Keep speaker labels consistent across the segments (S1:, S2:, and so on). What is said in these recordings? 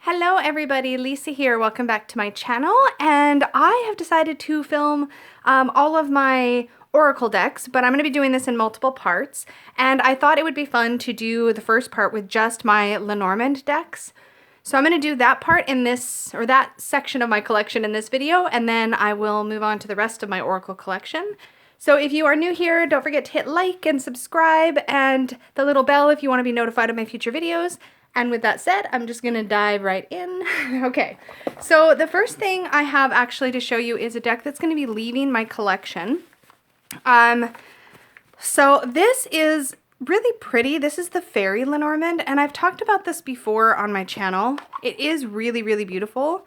S1: Hello everybody, Lisa here. Welcome back to my channel, and I have decided to film all of my oracle decks, but I'm going to be doing this in multiple parts, and I thought it would be fun to do the first part with just my Lenormand decks. So I'm going to do that part in this, or that section of my collection in this video, and then I will move on to the rest of my oracle collection. So if you are new here, don't forget to hit like and subscribe and the little bell if you want to be notified of my future videos. And with that said, I'm just going to dive right in. Okay, so the first thing I have actually to show you is a deck that's going to be leaving my collection. So this is really pretty. This is the Fairy Lenormand, and I've talked about this before on my channel. It is really, really beautiful,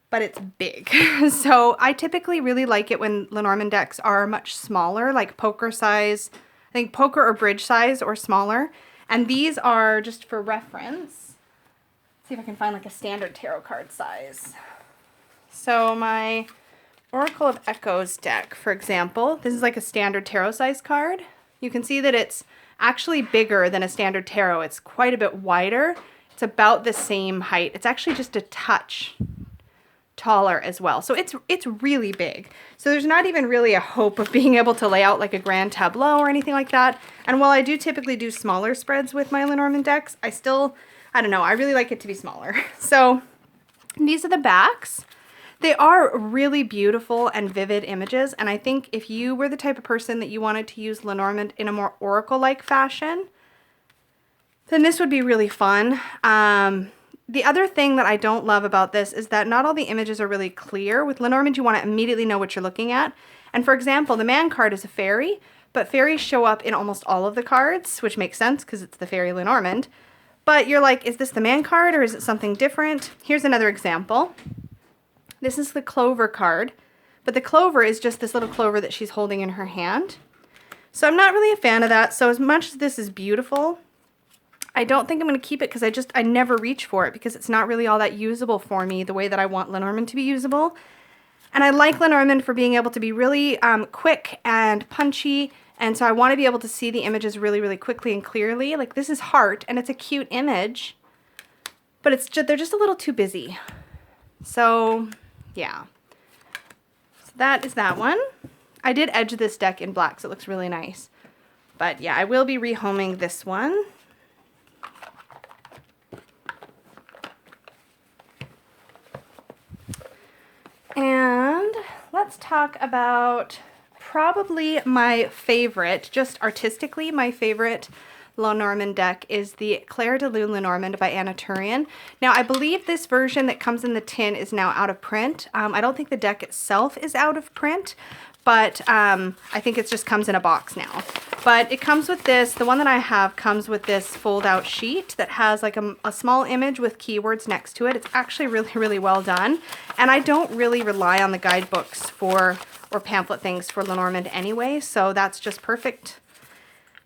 S1: but it's big. So I typically really like it when Lenormand decks are much smaller, like poker size, I think poker or bridge size or smaller. And these are, just for reference, see if I can find like a standard tarot card size. So my Oracle of Echoes deck, for example, this is like a standard tarot size card. You can see that it's actually bigger than a standard tarot. It's quite a bit wider. It's about the same height. It's actually just a touch taller as well. So it's really big. So there's not even really a hope of being able to lay out like a grand tableau or anything like that. And while I do typically do smaller spreads with my Lenormand decks, I don't know, I really like it to be smaller. So these are the backs. They are really beautiful and vivid images. And I think if you were the type of person that you wanted to use Lenormand in a more oracle-like fashion, then this would be really fun. The other thing that I don't love about this is that not all the images are really clear. With Lenormand, you want to immediately know what you're looking at. And for example, the man card is a fairy, but fairies show up in almost all of the cards, which makes sense because it's the Fairy Lenormand. But you're like, is this the man card or is it something different? Here's another example. This is the clover card, but the clover is just this little clover that she's holding in her hand. So I'm not really a fan of that. So as much as this is beautiful, I don't think I'm going to keep it because I never reach for it because it's not really all that usable for me the way that I want Lenormand to be usable. And I like Lenormand for being able to be really quick and punchy, and so I want to be able to see the images really, really quickly and clearly. Like this is Heart, and it's a cute image, but they're just a little too busy. So yeah, so that is that one. I did edge this deck in black, so it looks really nice. But yeah, I will be rehoming this one. And let's talk about probably my favorite, just artistically, my favorite Lenormand deck is the Clair de Lune Lenormand by Anna Turian. Now, I believe this version that comes in the tin is now out of print. I don't think the deck itself is out of print, but I think it just comes in a box now. But it comes with this, the one that I have comes with this fold-out sheet that has like a small image with keywords next to it. It's actually really, really well done. And I don't really rely on the guidebooks or pamphlet things for Lenormand anyway, so that's just perfect.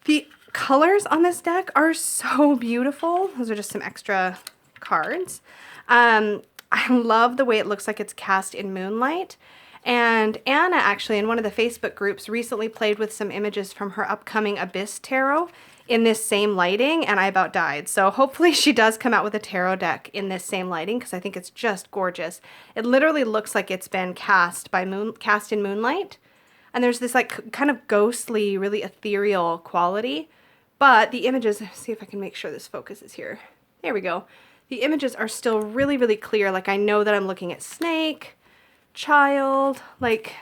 S1: The colors on this deck are so beautiful. Those are just some extra cards. I love the way it looks like it's cast in moonlight. And Anna actually in one of the Facebook groups recently played with some images from her upcoming Abyss Tarot in this same lighting, and I about died. So hopefully she does come out with a tarot deck in this same lighting because I think it's just gorgeous. It literally looks like it's been cast in moonlight, and there's this like kind of ghostly, really ethereal quality. But the images, see if I can make sure this focuses here. There we go. The images are still really, really clear. Like I know that I'm looking at snake, child, like,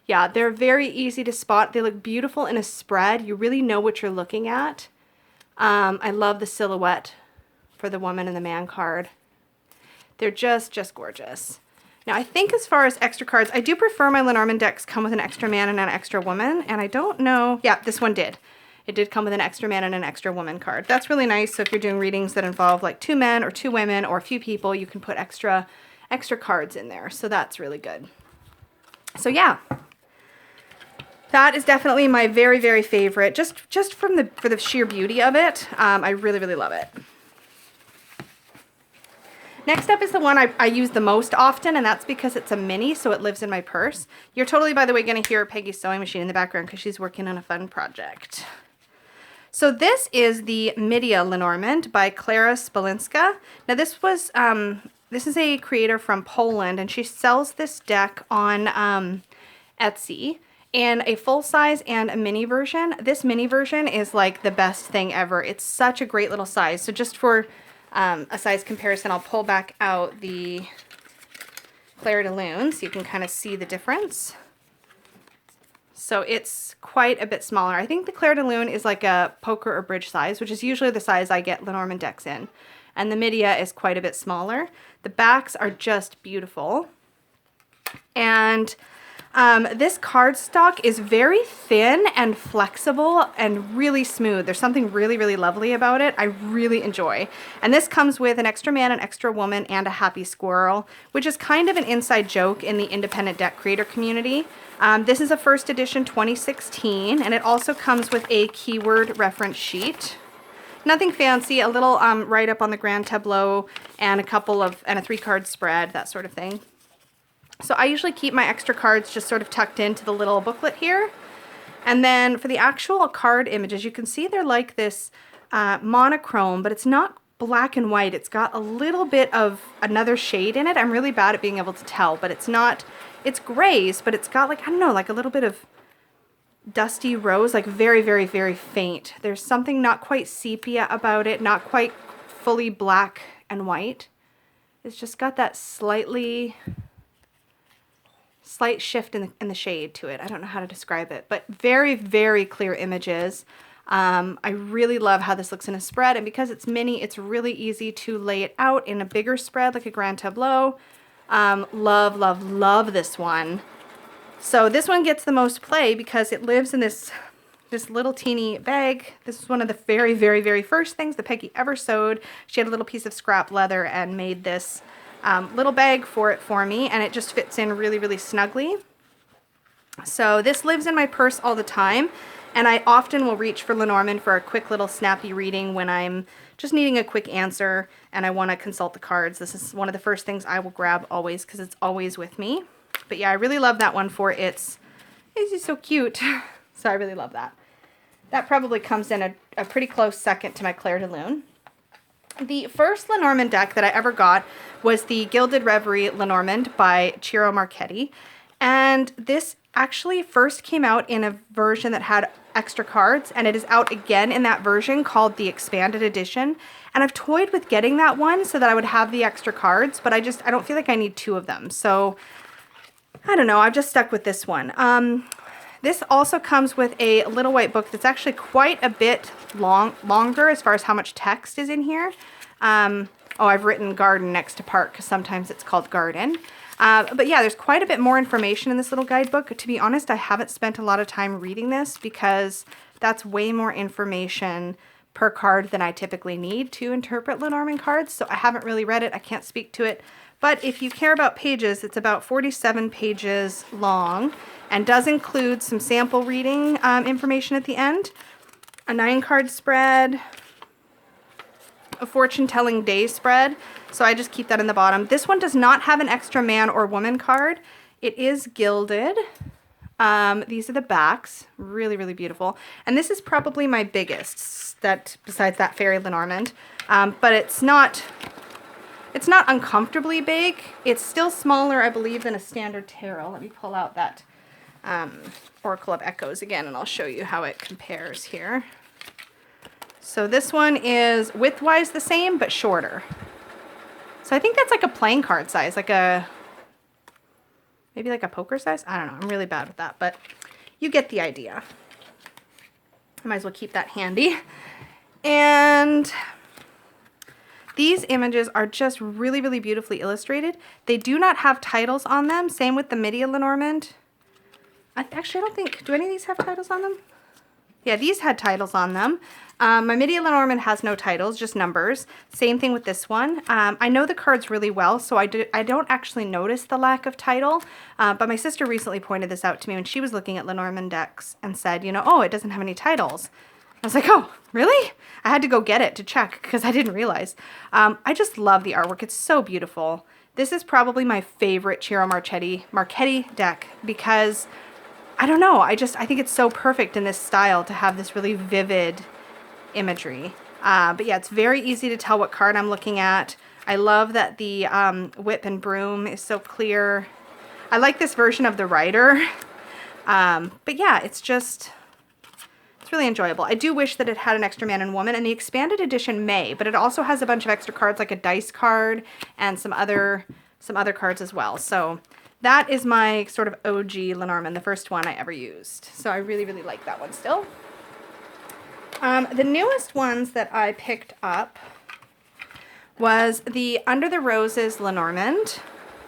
S1: yeah, they're very easy to spot. They look beautiful in a spread. You really know what you're looking at. I love the silhouette for the woman and the man card. They're just gorgeous. Now, I think as far as extra cards, I do prefer my Lenormand decks come with an extra man and an extra woman, and I don't know, yeah, this one did. It did come with an extra man and an extra woman card. That's really nice. So if you're doing readings that involve like 2 men or 2 women or a few people, you can put extra cards in there. So that's really good. So yeah, that is definitely my very, very favorite. Just for the sheer beauty of it. I really, really love it. Next up is the one I use the most often, and that's because it's a mini, so it lives in my purse. You're totally, by the way, going to hear Peggy's sewing machine in the background because she's working on a fun project. So this is the Midia Lenormand by Klara Spalinska. Now this is a creator from Poland, and she sells this deck on Etsy in a full size and a mini version. This mini version is like the best thing ever. It's such a great little size. So just for a size comparison, I'll pull back out the Clair de Lune so you can kind of see the difference. So it's quite a bit smaller. I think the Clair de Lune is like a poker or bridge size, which is usually the size I get Lenormand decks in. And the Midia is quite a bit smaller. The backs are just beautiful. And this cardstock is very thin and flexible and really smooth. There's something really, really lovely about it. I really enjoy. And this comes with an extra man, an extra woman, and a happy squirrel, which is kind of an inside joke in the independent deck creator community. This is a first edition 2016, and it also comes with a keyword reference sheet. Nothing fancy, a little write-up on the grand tableau, and a 3-card spread, that sort of thing. So I usually keep my extra cards just sort of tucked into the little booklet here. And then for the actual card images, you can see they're like this monochrome, but it's not black and white. It's got a little bit of another shade in it. I'm really bad at being able to tell, but it's not, it's grays, but it's got like, I don't know, like a little bit of dusty rose, like very, very, very faint. There's something not quite sepia about it, not quite fully black and white. It's just got that slight shift in the shade to it. I don't know how to describe it, but very, very clear images. I really love how this looks in a spread, and because it's mini, it's really easy to lay it out in a bigger spread like a grand tableau. Love, love, love this one. So this one gets the most play because it lives in this little teeny bag. This is one of the very, very, very first things that Peggy ever sewed. She had a little piece of scrap leather and made this little bag for me, and it just fits in really, really snugly. So this lives in my purse all the time, and I often will reach for Lenormand for a quick little snappy reading when I'm just needing a quick answer and I want to consult the cards. This is one of the first things I will grab always because it's always with me. But yeah, I really love that one for it's so cute. So I really love that. That probably comes in a pretty close second to my Clair de Lune. The first Lenormand deck that I ever got was the Gilded Reverie Lenormand by Ciro Marchetti. And this actually first came out in a version that had extra cards, and it is out again in that version called the Expanded Edition. And I've toyed with getting that one so that I would have the extra cards, but I don't feel like I need 2 of them. So I don't know, I've just stuck with this one. This also comes with a little white book that's actually quite a bit longer as far as how much text is in here. I've written garden next to park because sometimes it's called garden. But yeah, there's quite a bit more information in this little guidebook. To be honest, I haven't spent a lot of time reading this because that's way more information per card than I typically need to interpret Lenormand cards. So I haven't really read it. I can't speak to it. But if you care about pages, it's about 47 pages long and does include some sample reading information at the end, a 9-card spread, a fortune-telling day spread. So I just keep that in the bottom. This one does not have an extra man or woman card. It is gilded. These are the backs. Really, really beautiful. And this is probably my biggest, besides that Fairy Lenormand. But it's not uncomfortably big. It's still smaller, I believe, than a standard tarot. Let me pull out that Oracle of Echoes again, and I'll show you how it compares here. So this one is width-wise the same, but shorter. So I think that's like a playing card size, maybe like a poker size? I don't know. I'm really bad with that, but you get the idea. I might as well keep that handy. And these images are just really, really beautifully illustrated. They do not have titles on them. Same with the Midia Lenormand. Actually, I don't think, do any of these have titles on them? Yeah, these had titles on them. My Midia Lenormand has no titles, just numbers. Same thing with this one. I know the cards really well, so I don't actually notice the lack of title. But my sister recently pointed this out to me when she was looking at Lenormand decks and said, oh, it doesn't have any titles. I was like, oh, really? I had to go get it to check because I didn't realize. I just love the artwork. It's so beautiful. This is probably my favorite Ciro Marchetti deck because, I don't know, I think it's so perfect in this style to have this really vivid imagery. But yeah, it's very easy to tell what card I'm looking at. I love that the whip and broom is so clear. I like this version of the rider. But yeah, it's really enjoyable. I do wish that it had an extra man and woman, and the expanded edition may, but it also has a bunch of extra cards like a dice card and some other cards as well. So that is my sort of OG Lenormand, the first one I ever used. So I really, really like that one still. The newest ones that I picked up was the Under the Roses Lenormand.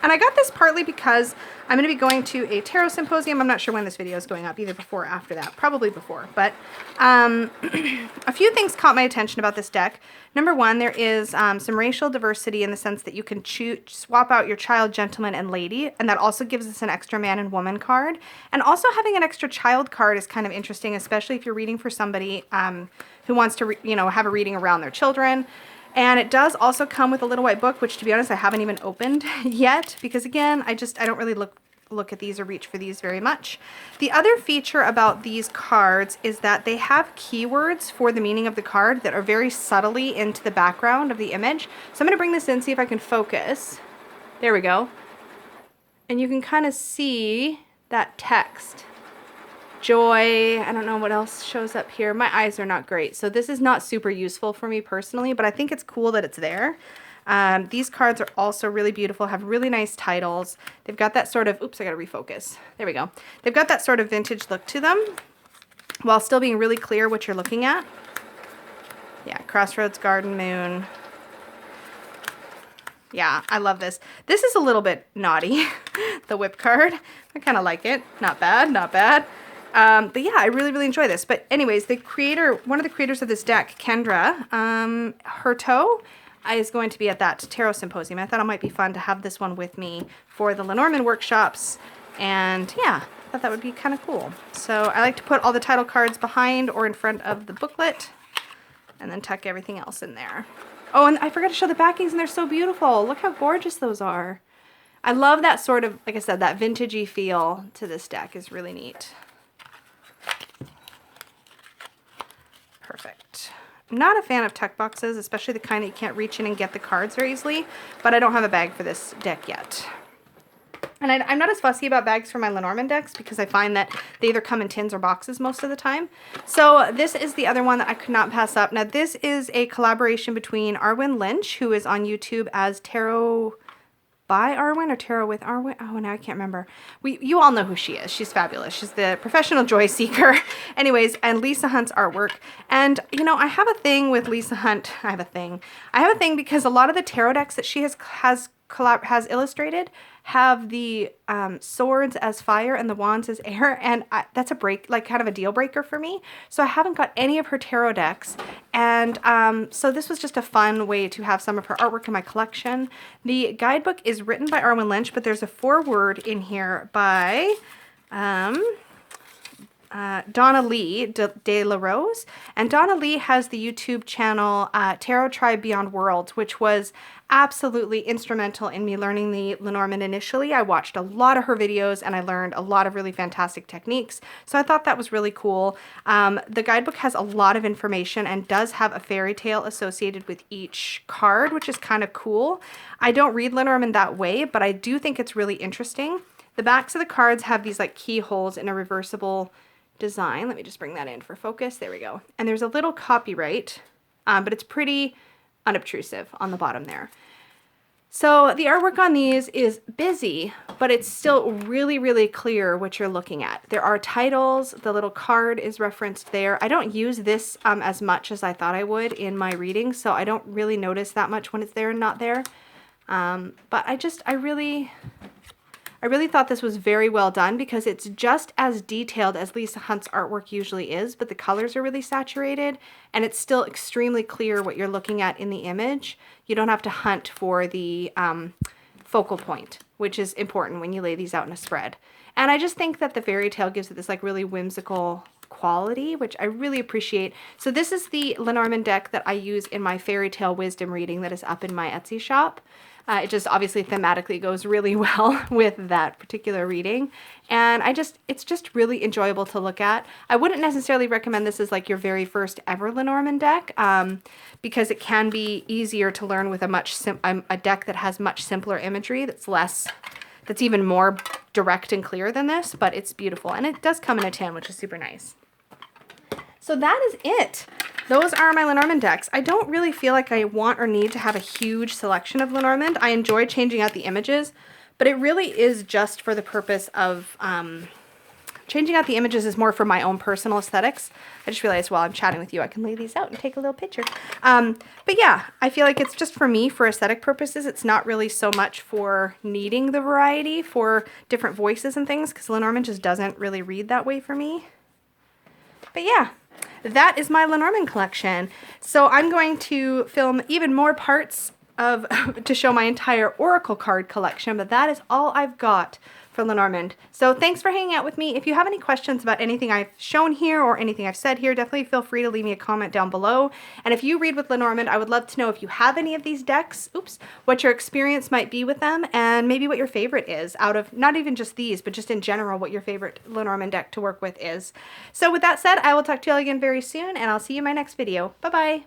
S1: And I got this partly because I'm going to be going to a tarot symposium. I'm not sure when this video is going up, either before or after that. Probably before. But a few things caught my attention about this deck. Number one, there is some racial diversity in the sense that you can swap out your child, gentleman, and lady. And that also gives us an extra man and woman card. And also having an extra child card is kind of interesting, especially if you're reading for somebody who wants to have a reading around their children. And it does also come with a little white book, which, to be honest, I haven't even opened yet because, again, I don't really look at these or reach for these very much. The other feature about these cards is that they have keywords for the meaning of the card that are very subtly into the background of the image. So I'm going to bring this in, see if I can focus. There we go. And you can kind of see that text. Joy, I don't know what else shows up here. My eyes are not great, so this is not super useful for me personally, but I think it's cool that it's there. These cards are also really beautiful, have really nice titles. They've got that sort of, oops, I gotta refocus. There we go. They've got that sort of vintage look to them, while still being really clear what you're looking at. Yeah, Crossroads, Garden, Moon. Yeah, I love this. This is a little bit naughty, the whip card. I kind of like it. Not bad, not bad. But yeah, I really, really enjoy this. But anyways, one of the creators of this deck, Kendra Hurto, is going to be at that tarot symposium. I thought it might be fun to have this one with me for the Lenormand workshops. And yeah, I thought that would be kind of cool. So I like to put all the title cards behind or in front of the booklet and then tuck everything else in there. Oh, and I forgot to show the backings, and they're so beautiful. Look how gorgeous those are. I love that sort of, like I said, that vintagey feel to this deck is really neat. Perfect. I'm not a fan of tuck boxes, especially the kind that you can't reach in and get the cards very easily, but I don't have a bag for this deck yet. And I'm not as fussy about bags for my Lenormand decks because I find that they either come in tins or boxes most of the time. So this is the other one that I could not pass up. Now this is a collaboration between Arwen Lynch, who is on YouTube as Tarot by Arwen or Tarot with Arwen. Oh, now I can't remember. You all know who she is. She's fabulous. She's the professional joy seeker. Anyways, and Lisa Hunt's artwork. And, you know, I have a thing with Lisa Hunt. I have a thing because a lot of the tarot decks that she has illustrated have the swords as fire and the wands as air, and that's kind of a deal breaker for me. So I haven't got any of her tarot decks, and so this was just a fun way to have some of her artwork in my collection. The guidebook is written by Arwen Lynch, but there's a foreword in here by Donna Lee de La Rose, and Donna Lee has the YouTube channel Tarot Tribe Beyond Worlds, which was absolutely instrumental in me learning the Lenormand initially. I watched a lot of her videos and I learned a lot of really fantastic techniques, so I thought that was really cool. The guidebook has a lot of information and does have a fairy tale associated with each card, which is kind of cool. I don't read Lenormand that way, but I do think it's really interesting. The backs of the cards have these like keyholes in a reversible design. Let me just bring that in for focus. There we go. And there's a little copyright, but it's pretty unobtrusive on the bottom there. So the artwork on these is busy, but it's still really, really clear what you're looking at. There are titles. The little card is referenced there. I don't use this as much as I thought I would in my reading, so I don't really notice that much when it's there and not there. But I really thought this was very well done because it's just as detailed as Lisa Hunt's artwork usually is, but the colors are really saturated and it's still extremely clear what you're looking at in the image. You don't have to hunt for the focal point, which is important when you lay these out in a spread. And I just think that the fairy tale gives it this like really whimsical quality, which I really appreciate. So this is the Lenormand deck that I use in my Fairy Tale Wisdom reading that is up in my Etsy shop. It just obviously thematically goes really well with that particular reading. And it's just really enjoyable to look at. I wouldn't necessarily recommend this as like your very first ever Lenormand deck, because it can be easier to learn with a deck that has much simpler imagery that's even more direct and clear than this, but it's beautiful. And it does come in a tin, which is super nice. So that is it. Those are my Lenormand decks. I don't really feel like I want or need to have a huge selection of Lenormand. I enjoy changing out the images, but it really is just for the purpose of changing out the images is more for my own personal aesthetics. I just realized while I'm chatting with you, I can lay these out and take a little picture. But yeah, I feel like it's just for me, for aesthetic purposes. It's not really so much for needing the variety for different voices and things, because Lenormand just doesn't really read that way for me. But yeah, that is my Lenormand collection. So I'm going to film even more parts to show my entire Oracle card collection, but that is all I've got for Lenormand. So thanks for hanging out with me. If you have any questions about anything I've shown here or anything I've said here, definitely feel free to leave me a comment down below. And if you read with Lenormand, I would love to know if you have any of these decks, what your experience might be with them, and maybe what your favorite is out of, not even just these, but just in general, what your favorite Lenormand deck to work with is. So with that said, I will talk to you all again very soon, and I'll see you in my next video. Bye-bye.